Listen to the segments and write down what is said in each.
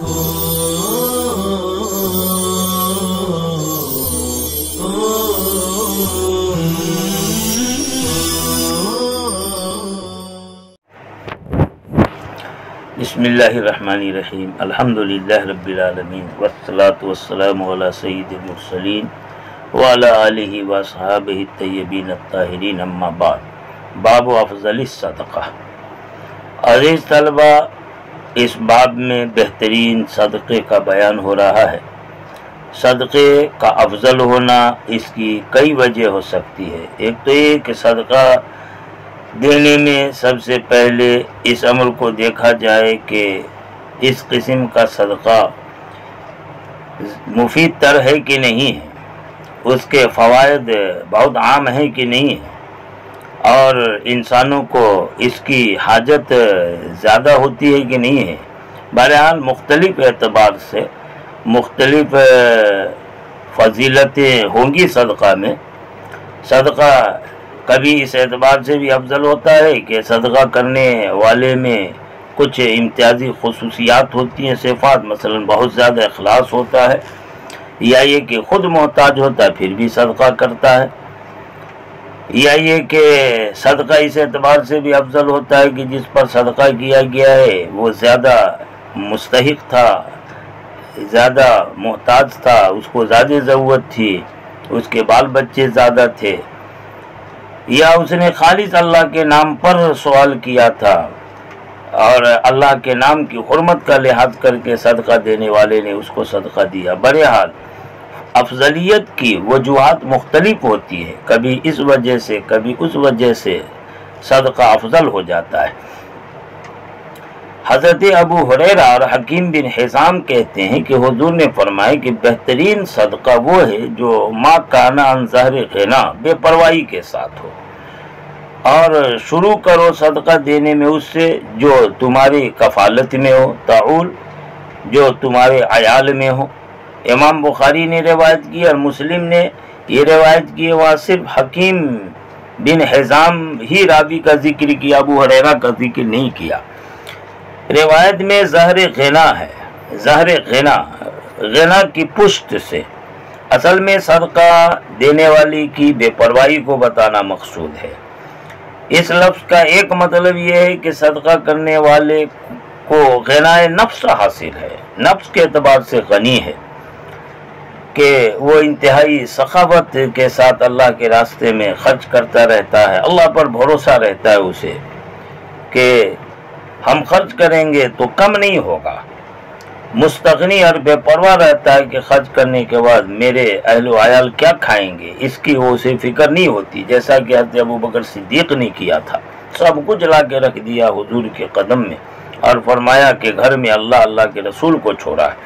بسم اللہ الرحمن الرحیم الحمدللہ رب العالمین والصلاة والسلام علی سید المرسلین وعلی آلہ واصحابہ الطیبین الطاہرین اما بعد باب افضل الصدقہ۔ عزیز طلبہ، اس باب میں بہترین صدقے کا بیان ہو رہا ہے۔ صدقے کا افضل ہونا اس کی کئی وجہ ہو سکتی ہے۔ ایک تو یہ کہ صدقہ دینے میں سب سے پہلے اس امر کو دیکھا جائے کہ اس قسم کا صدقہ مفید تر ہے کہ نہیں ہے، اس کے فوائد بہت عام ہیں کہ نہیں ہے، اور انسانوں کو اس کی حاجت زیادہ ہوتی ہے کہ نہیں ہے۔ بہرحال مختلف اعتبار سے مختلف فضیلتیں ہوں گی صدقہ میں۔ صدقہ کبھی اس اعتبار سے بھی افضل ہوتا ہے کہ صدقہ کرنے والے میں کچھ امتیازی خصوصیات ہوتی ہیں، صفات، مثلا بہت زیادہ اخلاص ہوتا ہے، یا یہ کہ خود محتاج ہوتا ہے پھر بھی صدقہ کرتا ہے، یا یہ کہ صدقہ اس اعتبار سے بھی افضل ہوتا ہے کہ جس پر صدقہ کیا گیا ہے وہ زیادہ مستحق تھا، زیادہ محتاج تھا، اس کو زیادہ ضرورت تھی، اس کے بال بچے زیادہ تھے، یا اس نے خالص اللہ کے نام پر سوال کیا تھا اور اللہ کے نام کی حرمت کا لحاظ کر کے صدقہ دینے والے نے اس کو صدقہ دیا۔ بہرحال افضلیت کی وجوہات مختلف ہوتی ہے، کبھی اس وجہ سے کبھی اس وجہ سے صدقہ افضل ہو جاتا ہے۔ حضرت ابو ہریرہ اور حکیم بن حزام کہتے ہیں کہ حضور نے فرمایا کہ بہترین صدقہ وہ ہے جو ما کان عن ظہر غنا، بے پرواہی کے ساتھ ہو، اور شروع کرو صدقہ دینے میں اس سے جو تمہاری کفالت میں ہو، تعول جو تمہارے عیال میں ہو۔ امام بخاری نے روایت کی اور مسلم نے یہ روایت کی، وہاں صرف حکیم بن حزام ہی راوی کا ذکر کیا، ابو ہریرہ کا ذکر نہیں کیا۔ روایت میں ظہر غنا ہے، ظہر غنا، غنا کی پشت سے، اصل میں صدقہ دینے والی کی بے پرواہی کو بتانا مقصود ہے۔ اس لفظ کا ایک مطلب یہ ہے کہ صدقہ کرنے والے کو غنائے نفس حاصل ہے، نفس کے اعتبار سے غنی ہے، کہ وہ انتہائی سخاوت کے ساتھ اللہ کے راستے میں خرچ کرتا رہتا ہے، اللہ پر بھروسہ رہتا ہے اسے کہ ہم خرچ کریں گے تو کم نہیں ہوگا، مستغنی اور بے پرواہ رہتا ہے کہ خرچ کرنے کے بعد میرے اہل و عیال کیا کھائیں گے، اس کی وہ اسے فکر نہیں ہوتی، جیسا کہ حضرت ابوبکر صدیق نے کیا تھا، سب کچھ لا کے رکھ دیا حضور کے قدم میں اور فرمایا کہ گھر میں اللہ کے رسول کو چھوڑا ہے۔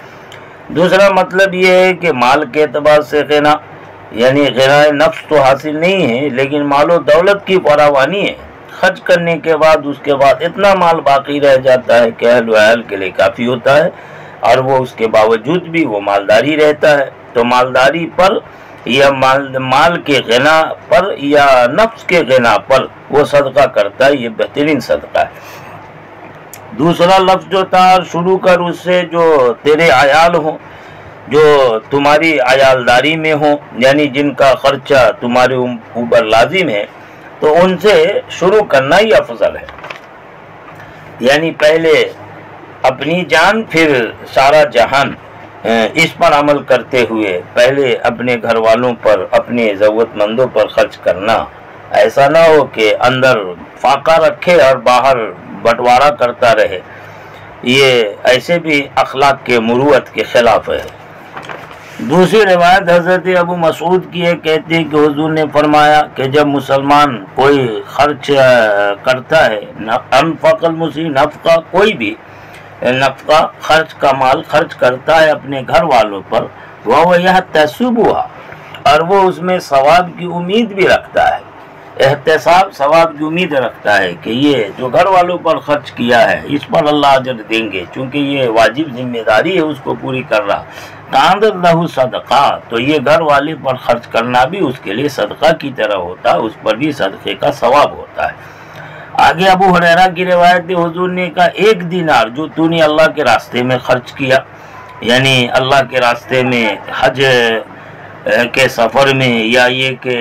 دوسرا مطلب یہ ہے کہ مال کے اعتبار سے غنا، یعنی غنائے نفس تو حاصل نہیں ہے لیکن مال و دولت کی فراوانی ہے، خرچ کرنے کے بعد اس کے بعد اتنا مال باقی رہ جاتا ہے کہ اہل و عیال کے لیے کافی ہوتا ہے، اور وہ اس کے باوجود بھی وہ مالداری رہتا ہے۔ تو مالداری پر یا مال کے غنا پر یا نفس کے غنا پر وہ صدقہ کرتا ہے، یہ بہترین صدقہ ہے۔ دوسرا لفظ جو تھا، شروع کر اس سے جو تیرے عیال ہوں، جو تمہاری عیالداری میں ہوں، یعنی جن کا خرچہ تمہارے اوپر لازم ہے، تو ان سے شروع کرنا ہی افضل ہے، یعنی پہلے اپنی جان پھر سارا جہان، اس پر عمل کرتے ہوئے پہلے اپنے گھر والوں پر، اپنے ضرورت مندوں پر خرچ کرنا۔ ایسا نہ ہو کہ اندر فاقہ رکھے اور باہر بٹوارا کرتا رہے، یہ ایسے بھی اخلاق کے مروت کے خلاف ہے۔ دوسری روایت حضرت ابو مسعود کی ہے، کہتے ہیں کہ حضور نے فرمایا کہ جب مسلمان کوئی خرچ کرتا ہے، انفق المسلم نفقہ، کوئی بھی نفقہ خرچ کا مال خرچ کرتا ہے اپنے گھر والوں پر، وہ یحتسب ہوا، اور وہ اس میں ثواب کی امید بھی رکھتا ہے، احتساب ثواب کی امید رکھتا ہے کہ یہ جو گھر والوں پر خرچ کیا ہے اس پر اللہ اجر دیں گے، چونکہ یہ واجب ذمہ داری ہے اس کو پوری کر رہا، کاندر لہو صدقہ، تو یہ گھر والے پر خرچ کرنا بھی اس کے لیے صدقہ کی طرح ہوتا ہے، اس پر بھی صدقے کا ثواب ہوتا ہے۔ آگے ابو ہریرہ کی روایت ہے، حضور نے کہا 1 دینار جو تو نے اللہ کے راستے میں خرچ کیا، یعنی اللہ کے راستے میں حج کے سفر میں، یا یہ کہ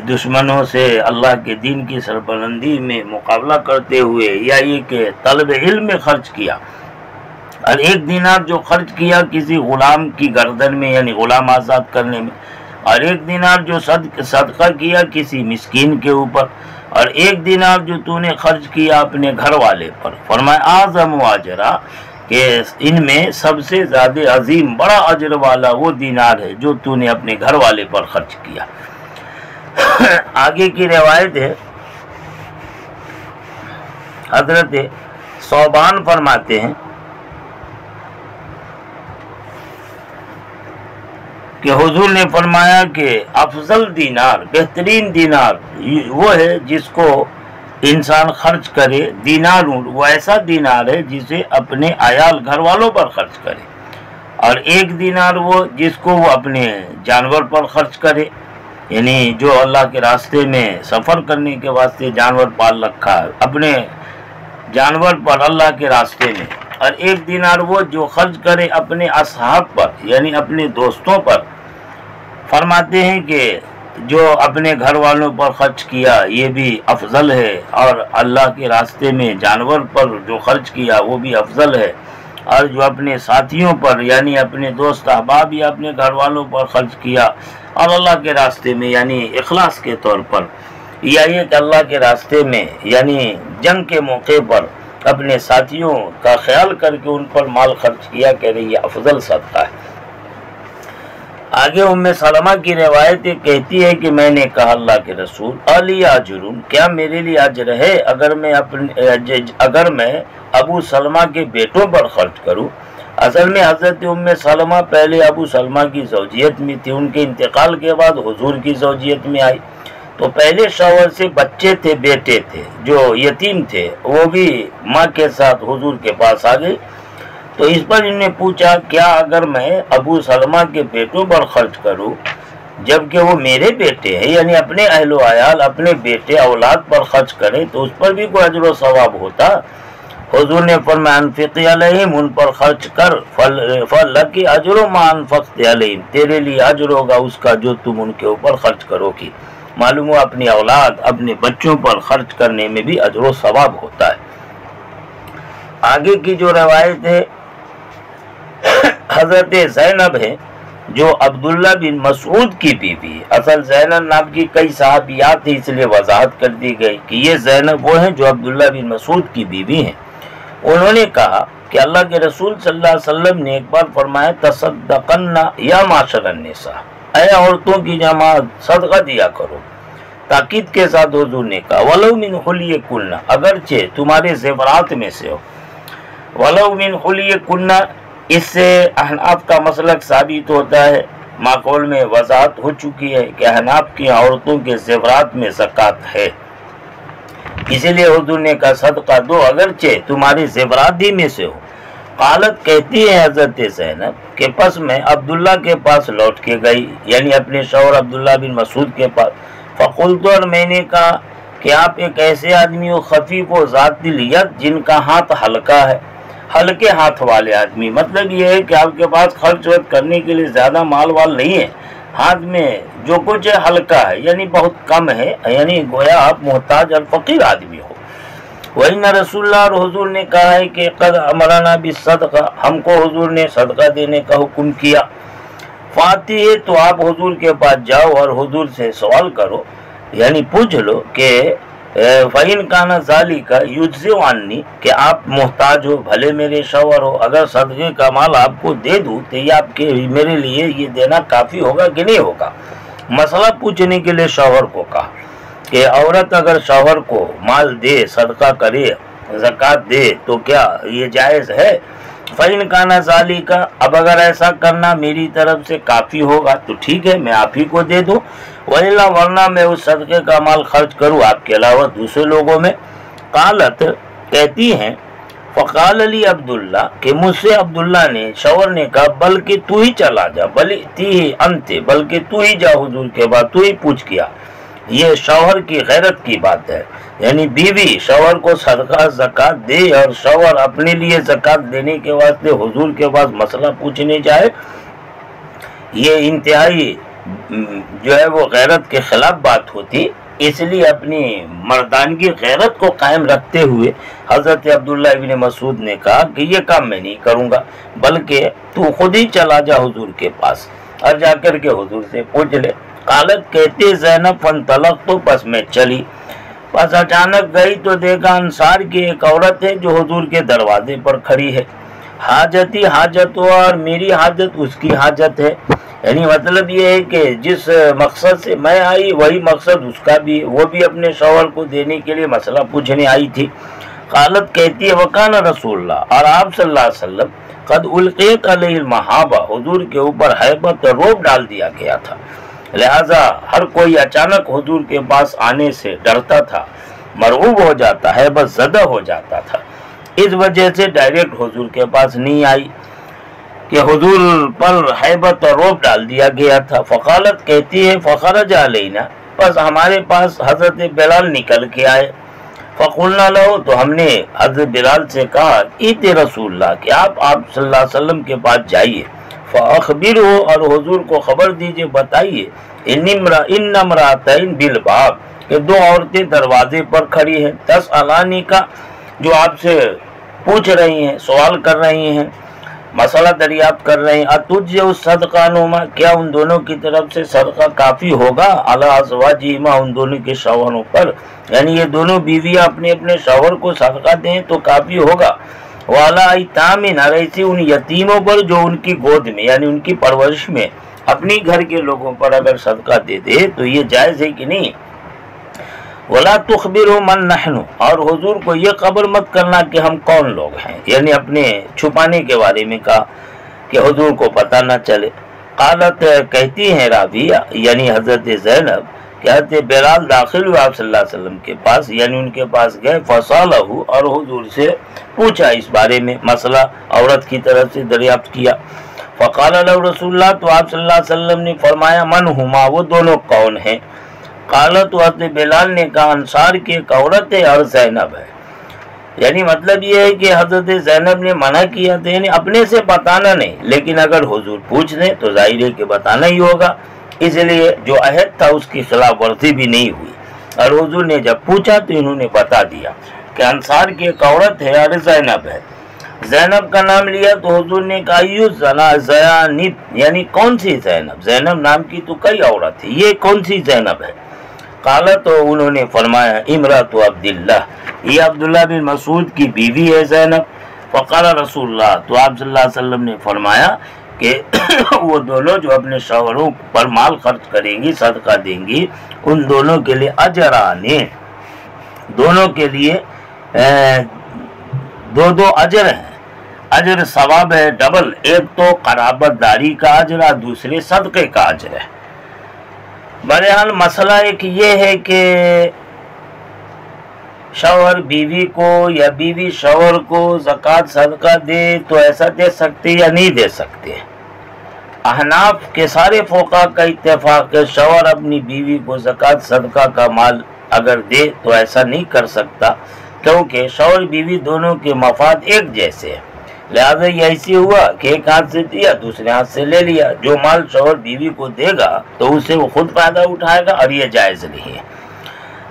دشمنوں سے اللہ کے دین کی سربلندی میں مقابلہ کرتے ہوئے، یا یہ کہ طلب علم میں خرچ کیا، اور 1 دینار جو خرچ کیا کسی غلام کی گردن میں یعنی غلام آزاد کرنے میں، اور 1 دینار جو صدقہ کیا کسی مسکین کے اوپر، اور 1 دینار جو تو نے خرچ کیا اپنے گھر والے پر، فرمایا اعظم و اجرا، کہ ان میں سب سے زیادہ عظیم بڑا اجر والا وہ دینار ہے جو تو نے اپنے گھر والے پر خرچ کیا۔ آگے کی روایت ہے، حضرت صوبان فرماتے ہیں کہ حضور نے فرمایا کہ افضل دینار، بہترین دینار وہ ہے جس کو انسان خرچ کرے، دینار وہ ایسا دینار ہے جسے اپنے عیال گھر والوں پر خرچ کرے، اور 1 دینار وہ جس کو وہ اپنے جانور پر خرچ کرے، یعنی جو اللہ کے راستے میں سفر کرنے کے واسطے جانور پال رکھا ہے اپنے جانور پر اللہ کے راستے میں، اور 1 دینار وہ جو خرچ کرے اپنے اصحاب پر یعنی اپنے دوستوں پر۔ فرماتے ہیں کہ جو اپنے گھر والوں پر خرچ کیا یہ بھی افضل ہے، اور اللہ کے راستے میں جانور پر جو خرچ کیا وہ بھی افضل ہے، اور جو اپنے ساتھیوں پر یعنی اپنے دوست احباب یا اپنے گھر والوں پر خرچ کیا اور اللہ کے راستے میں یعنی اخلاص کے طور پر، یا یہ کہ اللہ کے راستے میں یعنی جنگ کے موقع پر اپنے ساتھیوں کا خیال کر کے ان پر مال خرچ کیا، کہہ رہی یہ افضل صدقہ ہے۔ آگے ام سلمہ کی روایت کہتی ہے کہ میں نے کہا اللہ کے رسول علی اجرن، کیا میرے لیے اجر ہے اگر میں ابو سلمہ کے بیٹوں پر خرچ کروں؟ اصل میں حضرت ام سلمہ پہلے ابو سلمہ کی زوجیت میں تھی، ان کے انتقال کے بعد حضور کی زوجیت میں آئی، تو پہلے شوہر سے بچے تھے، بیٹے تھے جو یتیم تھے، وہ بھی ماں کے ساتھ حضور کے پاس آ گئی، تو اس پر انہوں نے پوچھا کیا اگر میں ابو سلمہ کے بیٹوں پر خرچ کروں جبکہ وہ میرے بیٹے ہیں، یعنی اپنے اہل و عیال اپنے بیٹے اولاد پر خرچ کریں تو اس پر بھی کوئی اجر و ثواب ہوتا؟ حضور نے فرمایا انفقی علیہم، ان پر خرچ کر، فلکی اجر ما انفقت علیہم، تیرے لیے اجر ہوگا اس کا جو تم ان کے اوپر خرچ کرو گی۔ معلوم ہوا اپنی اولاد اپنے بچوں پر خرچ کرنے میں بھی اجر و ثواب ہوتا ہے۔ آگے کی جو روایت ہے حضرت زینب ہے جو عبداللہ بن مسعود کی بیوی ہے، اصل زینب نام کی کئی صحابیات ہیں اس لیے وضاحت کر دی گئی کہ یہ زینب وہ ہیں جو عبداللہ بن مسعود کی بیوی ہیں۔ انہوں نے کہا کہ اللہ کے رسول صلی اللہ علیہ وسلم نے ایک بار فرمایا تصدقن یا معاشر النساء، اے عورتوں کی جماعت صدقہ دیا کرو۔ تاکید کے ساتھ حضور نے کہا ولو من حلیکن، اگرچہ تمہارے زیورات میں سے ہو، ولو من حلیکن، اس سے احناف کا مسلک ثابت ہوتا ہے، ماقول میں وضاحت ہو چکی ہے کہ احناف کی عورتوں کے زیورات میں زکوٰۃ ہے، اسی لیے حضور نے کہا صدقہ دو اگرچہ تمہارے زیورات ہی میں سے ہو۔ قالت کہتی ہے حضرت زینب کہ پس میں عبداللہ کے پاس لوٹ کے گئی، یعنی اپنے شوہر عبداللہ بن مسعود کے پاس، فقلت، اور میں نے کہا کہ آپ ایک ایسے آدمی ہو خفیف و ذات الید جن کا ہاتھ ہلکا ہے، ہلکے ہاتھ والے آدمی، مطلب یہ ہے کہ آپ کے پاس خرچ ورچ کرنے کے لیے زیادہ مال وال نہیں ہے، ہاتھ میں جو کچھ ہے ہلکا ہے، یعنی بہت کم ہے، یعنی گویا آپ محتاج اور فقیر آدمی ہو۔ وَإِنَّ رسول اللہ، اور حضور نے کہا ہے کہ قد امرنا بالصدقہ، ہم کو حضور نے صدقہ دینے کا حکم کیا۔ فاتی ہے تو آپ حضور کے پاس جاؤ اور حضور سے سوال کرو، یعنی پوچھ لو کہ فَإِنْ كَانَ ذَلِكَ يُجْزِئُ عَنِّي، کہ آپ محتاج ہو، بھلے میرے شوہر ہو، اگر صدقے کا مال آپ کو دے دوں تو یہ آپ کے میرے لیے یہ دینا کافی ہوگا کہ نہیں ہوگا؟ مسئلہ پوچھنے کے لیے شوہر کو کہا کہ عورت اگر شوہر کو مال دے، صدقہ کرے، زکوٰۃ دے تو کیا یہ جائز ہے؟ فَإِنْ كَانَ ذَلِكَ، اب اگر ایسا کرنا میری طرف سے کافی ہوگا تو ٹھیک ہے، میں آپ ہی کو دے دوں، وَإِلَّا، ورنہ میں اس صدقے کا مال خرچ کروں آپ کے علاوہ دوسرے لوگوں میں۔ قالت کہتی ہیں فقال علی عبداللہ، کہ مجھ سے عبداللہ نے شوہر نے کہا بلکہ تو ہی چلا جا، بلکہ تو ہی جا حضور کے بعد، تو ہی پوچھ کیا۔ یہ شوہر کی غیرت کی بات ہے یعنی بیوی شوہر کو صدقہ زکات دے اور شوہر اپنے لیے زکات دینے کے واسطے حضور کے پاس مسئلہ پوچھنے جائے، یہ انتہائی جو ہے وہ غیرت کے خلاف بات ہوتی۔ اس لیے اپنی مردانگی غیرت کو قائم رکھتے ہوئے حضرت عبداللہ ابن مسعود نے کہا کہ یہ کام میں نہیں کروں گا، بلکہ تو خود ہی چلا جا حضور کے پاس اور جا کر کے حضور سے پوچھ لے۔ قالت کہتے زینب فانطلقت، تو پس میں چلی، پس اچانک گئی تو دیکھا انصار کی ایک عورت ہے جو حضور کے دروازے پر کھڑی ہے، حاجتی حاجت ہو، اور میری حاجت اس کی حاجت ہے، یعنی مطلب یہ ہے کہ جس مقصد سے میں آئی وہی مقصد اس کا بھی، وہ بھی اپنے شوہر کو دینے کے لیے مسئلہ پوچھنے آئی تھی۔ قالت کہتی ہے وکان رسول اللہ، اور آپ صلی اللہ علیہ وسلم قد القیت علیہ المحابہ، حضور کے اوپر ہیبت روب ڈال دیا گیا تھا، لہذا ہر کوئی اچانک حضور کے پاس آنے سے ڈرتا تھا، مرعوب ہو جاتا ہے، بس زدہ ہو جاتا تھا، اس وجہ سے ڈائریکٹ حضور کے پاس نہیں آئی کہ حضور پر ہیبت اور روب ڈال دیا گیا تھا۔ فقالت کہتی ہے فخرج علینا، بس ہمارے پاس حضرت بلال نکل کے آئے، فقلنا لہو، تو ہم نے حضرت بلال سے کہا ایت رسول اللہ، کہ آپ صلی اللہ علیہ وسلم کے پاس جائیے، فاخبرہ، اور حضور کو خبر دیجئے، بتائیے، ان امراتین بالباب، کہ دو عورتیں دروازے پر کھڑی ہیں، تسألانی کا، جو آپ سے پوچھ رہی ہیں، سوال کر رہی ہیں، مسئلہ دریافت کر رہے ہیں، اتجزئ الصدقہ نما، کیا ان دونوں کی طرف سے صدقہ کافی ہوگا، علی ازواجہما، ان دونوں کے شوہروں پر، یعنی یہ دونوں بیویاں اپنے اپنے شوہر کو صدقہ دیں تو کافی ہوگا، وعلی ایتام، اور ایسے ان یتیموں پر جو ان کی گود میں یعنی ان کی پرورش میں اپنی گھر کے لوگوں پر اگر صدقہ دے دے تو یہ جائز ہے کہ نہیں۔ ولا تخبروا من نحن، اور حضور کو یہ خبر مت کرنا کہ ہم کون لوگ ہیں، یعنی اپنے چھپانے کے بارے میں کہا کہ حضور کو پتہ نہ چلے۔ قالت، کہتی ہیں راویہ یعنی حضرت زینب، کہتے بلال داخل ہوئے آپ صلی اللہ علیہ وسلم کے پاس، یعنی ان کے پاس گئے، فصالہ، اور حضور سے پوچھا اس بارے میں، مسئلہ عورت کی طرف سے دریافت کیا۔ فقال له رسول اللہ، تو آپ صلی اللہ علیہ وسلم نے فرمایا من ہما، وہ دونوں کون ہیں؟ قالت، حضرت بلال نے کہا انصار کی ایک عورت ہے اور زینب ہے، یعنی مطلب یہ ہے کہ حضرت زینب نے منع کیا تھا، یعنی اپنے سے بتانا نہیں، لیکن اگر حضور پوچھ لیں تو ظاہر ہے کہ بتانا ہی ہوگا، اس لیے جو عہد تھا اس کی خلاف ورزی بھی نہیں ہوئی، اور حضور نے جب پوچھا تو انہوں نے بتا دیا کہ انصار کی ایک عورت ہے اور زینب ہے۔ زینب کا نام لیا تو حضور نے کہا زینب، یعنی کون سی زینب؟ زینب نام کی تو کئی عورت ہے، یہ کون سی زینب ہے؟ قال، تو انہوں نے فرمایا امرات عبداللہ، یہ عبداللہ بن مسعود کی بیوی ہے زینب۔ فقال رسول اللہ، تو آپ صلی اللہ علیہ وسلم نے فرمایا کہ وہ دونوں جو اپنے شوہروں پر مال خرچ کریں گی، صدقہ دیں گی، ان دونوں کے لیے اجرانے، دونوں کے لیے دو اجر ہیں، اجر ثواب ہے ڈبل، ایک تو قرابت داری کا اجر ہے، دوسرے صدقے کا اجر ہے۔ بہرحال مسئلہ ایک یہ ہے کہ شوہر بیوی کو یا بیوی شوہر کو زکوٰۃ صدقہ دے تو ایسا دے سکتے یا نہیں دے سکتے۔ احناف کے سارے فقہا کا اتفاق ہے شوہر اپنی بیوی کو زکوٰۃ صدقہ کا مال اگر دے تو ایسا نہیں کر سکتا، کیونکہ شوہر بیوی دونوں کے مفاد ایک جیسے ہیں، لہذا یہ ایسے ہوا کہ ایک ہاتھ سے دیا دوسرے ہاتھ سے لے لیا، جو مال شوہر بیوی کو دے گا تو اسے وہ خود فائدہ اٹھائے گا، اور یہ جائز نہیں ہے۔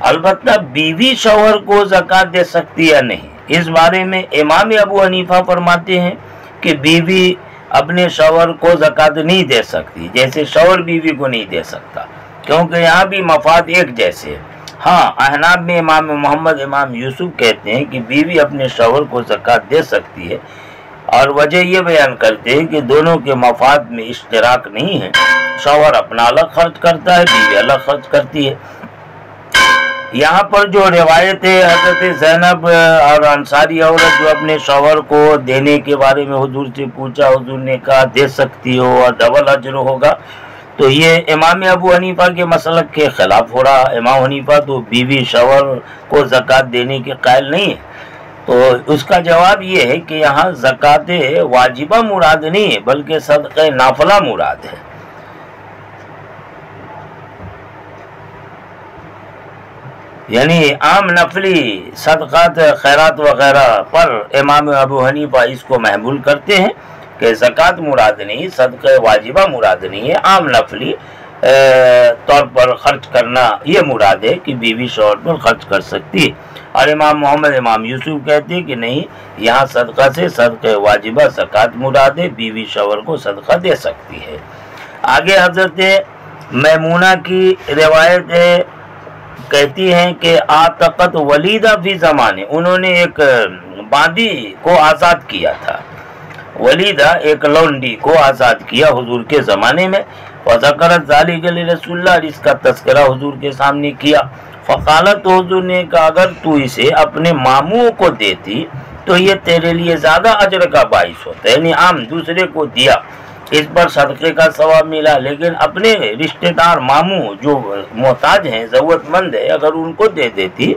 البتہ بیوی شوہر کو زکوٰۃ دے سکتی یا نہیں، اس بارے میں امام ابو حنیفہ فرماتے ہیں کہ بیوی اپنے شوہر کو زکوٰۃ نہیں دے سکتی، جیسے شوہر بیوی کو نہیں دے سکتا، کیونکہ یہاں بھی مفاد ایک جیسے ہیں۔ ہاں، احناف میں امام محمد امام یوسف کہتے ہیں کہ بیوی اپنے شوہر کو زکوٰۃ دے سکتی ہے، اور وجہ یہ بیان کرتے ہیں کہ دونوں کے مفاد میں اشتراک نہیں ہے، شوہر اپنا الگ خرچ کرتا ہے، بیوی الگ خرچ کرتی ہے۔ یہاں پر جو روایت ہے حضرت زینب اور انصاری عورت جو اپنے شوہر کو دینے کے بارے میں حضور سے پوچھا، حضور نے کہا دے سکتی ہو اور ڈبل اجر ہوگا، تو یہ امام ابو حنیفہ کے مسلک کے خلاف ہو رہا۔ امام حنیفہ تو بیوی شوہر کو زکوٰۃ دینے کے قائل نہیں ہے، تو اس کا جواب یہ ہے کہ یہاں زکوٰۃ واجبہ مراد نہیں ہے بلکہ صدقہ نافلہ مراد ہے۔ یعنی عام نفلی صدقات خیرات وغیرہ پر امام ابو حنیفہ اس کو محمول کرتے ہیں کہ زکوٰۃ مراد نہیں، صدقہ واجبہ مراد نہیں ہے، عام نفلی طور پر خرچ کرنا یہ مراد ہے کہ بیوی شوہر پر خرچ کر سکتی ہے۔ اور امام محمد امام یوسف کہتے ہیں کہ نہیں، یہاں صدقہ سے صدقہ واجبہ زکوٰۃ مراد ہے، بیوی شوہر کو صدقہ دے سکتی ہے۔ آگے حضرت میمونہ کی روایت ہے، کہتی ہیں کہ آتقت ولیدہ فی زمانے، انہوں نے ایک باندی کو آزاد کیا تھا، ولیدہ ایک لونڈی کو آزاد کیا حضور کے زمانے میں، فذکرت ذالک لرسول اللہ، اس کا تذکرہ حضور کے سامنے کیا، فقالت، حضور نے کہا اگر تو اسے اپنے ماموں کو دیتی تو یہ تیرے لیے زیادہ اجر کا باعث ہوتا ہے، یعنی عام دوسرے کو دیا اس پر صدقے کا ثواب ملا، لیکن اپنے رشتہ دار ماموں جو محتاج ہیں ضرورت مند ہے اگر ان کو دے دیتی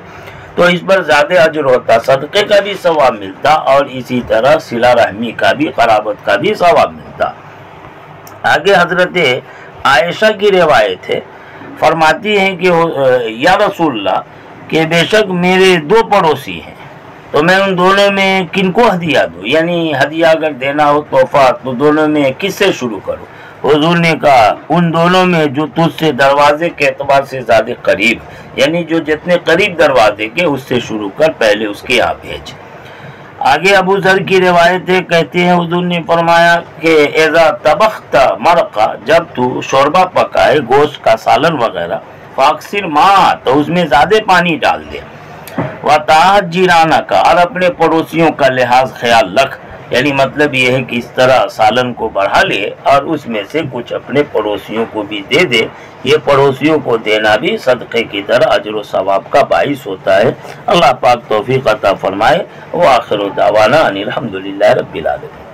تو اس پر زیادہ اجر ہوتا، صدقے کا بھی ثواب ملتا اور اسی طرح صلہ رحمی کا بھی، قرابت کا بھی ثواب ملتا۔ آگے حضرت عائشہ کی روایت ہے، فرماتی ہیں کہ یا رسول اللہ کہ بے شک میرے دو پڑوسی ہیں تو میں ان دونوں میں کن کو ہدیہ دوں، یعنی ہدیہ اگر دینا ہو تحفہ تو دونوں میں کس سے شروع کروں؟ حضور نے کہا ان دونوں میں جو تجھ سے دروازے کے اعتبار سے زیادہ قریب، یعنی جو جتنے قریب دروازے کے اس سے شروع کر، پہلے اس کے یہاں بھیج۔ آگے ابو ذر کی روایت ہے، کہتے ہیں حضور نے فرمایا کہ اذا طبخت مرقہ، جب تو شوربہ پکائے گوشت کا سالن وغیرہ، فاکثر ماء، تو اس میں زیادہ پانی ڈال دے، وَتَعَهَدْ جِيرَانَكَ، اور اپنے پڑوسیوں کا لحاظ خیال رکھ، یعنی مطلب یہ ہے کہ اس طرح سالن کو بڑھا لے اور اس میں سے کچھ اپنے پڑوسیوں کو بھی دے دے، یہ پڑوسیوں کو دینا بھی صدقے کی طرح اجر و ثواب کا باعث ہوتا ہے۔ اللہ پاک توفیق عطا فرمائے۔ وآخر دعوانا ان الحمدللہ رب العالمین۔